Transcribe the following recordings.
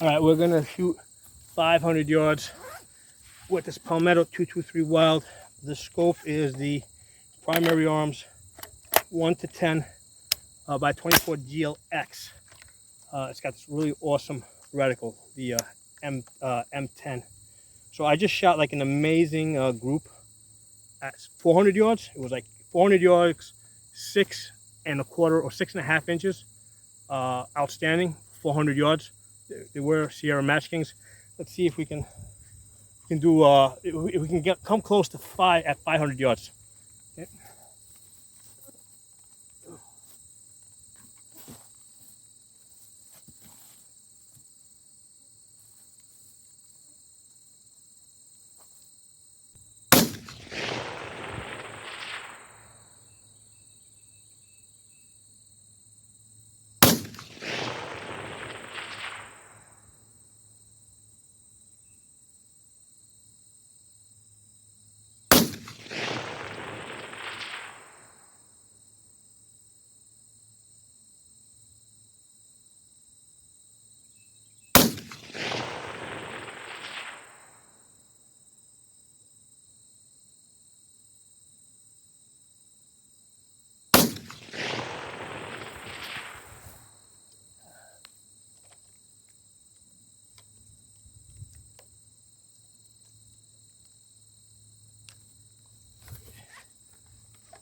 All right, we're gonna shoot 500 yards with this Palmetto 223 Wylde. The scope is the primary arms 1-10 by 24 GLX. It's got this really awesome reticle, the M10. So I just shot like an amazing group at 400 yards. It was like 400 yards, 6.25 or 6.5 inches. Outstanding, 400 yards. They were Sierra Match Kings. Let's see if we can do if we can come close to 500 yards. Okay.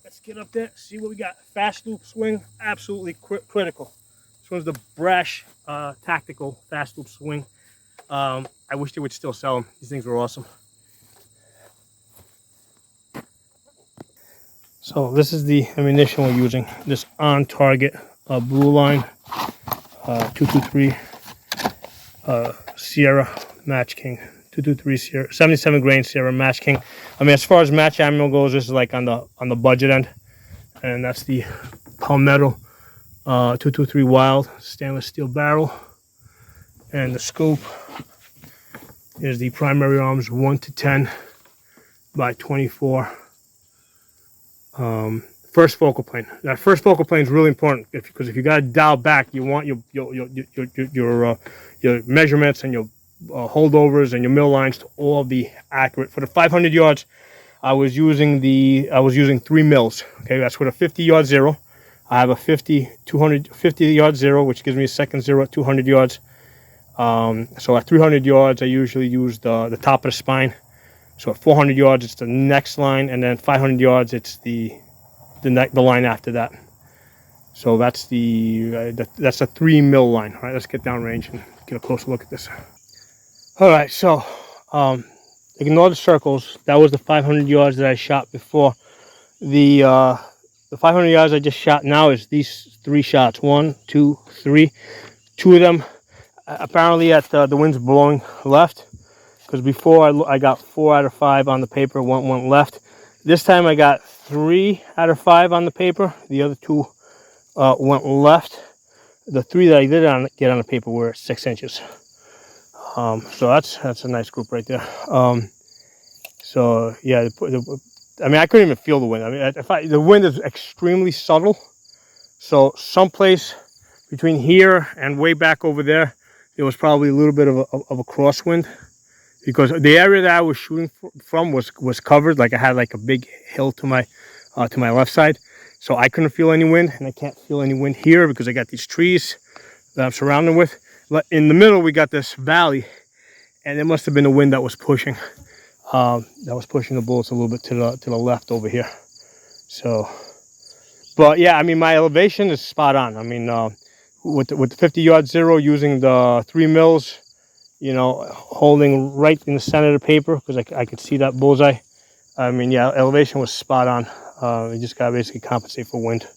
Let's get up there, see what we got. Fast loop swing, absolutely critical. This one's the Brash Tactical Fast Loop Swing. I wish they would still sell them. These things were awesome. So this is the ammunition we're using. This On Target Blue Line 223 Sierra Match King. 223 Sierra, 77 grain Sierra Match King. I mean, as far as match ammo goes, this is like on the budget end, and that's the Palmetto 223 Wylde stainless steel barrel, and the scope is the primary arms 1-10 by 24. First focal plane. That first focal plane is really important because if you got to dial back, you want your measurements and your holdovers and your mill lines to all be accurate. For the 500 yards, I was using 3 mils. Okay, that's with a 50 yard zero. I have a 50 yard zero, which gives me a second zero at 200 yards. So at 300 yards, I usually use the top of the spine. So at 400 yards, it's the next line, and then 500 yards, it's the line after that. So that's that's a 3 mil line. All right, let's get down range and get a closer look at this. All right, so ignore the circles. That was the 500 yards that I shot before. The 500 yards I just shot now is these 3 shots. 1, 2, 3. 2 of them apparently at the wind's blowing left, because before I got 4 out of 5 on the paper. 1 went left. This time I got 3 out of 5 on the paper. The other 2 went left. The 3 that I did get on the paper were 6 inches. So that's a nice group right there. So yeah, I mean, I couldn't even feel the wind. I mean, the wind is extremely subtle. So someplace between here and way back over there, there was probably a little bit of a crosswind, because the area that I was shooting from was covered. Like I had like a big hill to my left side, so I couldn't feel any wind, and I can't feel any wind here because I got these trees that I'm surrounded with. But in the middle, we got this valley, and it must have been the wind that was pushing the bullets a little bit to the left over here. So, but yeah, I mean, my elevation is spot on. I mean, with the 50 yard zero, using the 3 mils, you know, holding right in the center of the paper, because I could see that bullseye. I mean, yeah, elevation was spot on. You just gotta basically compensate for wind.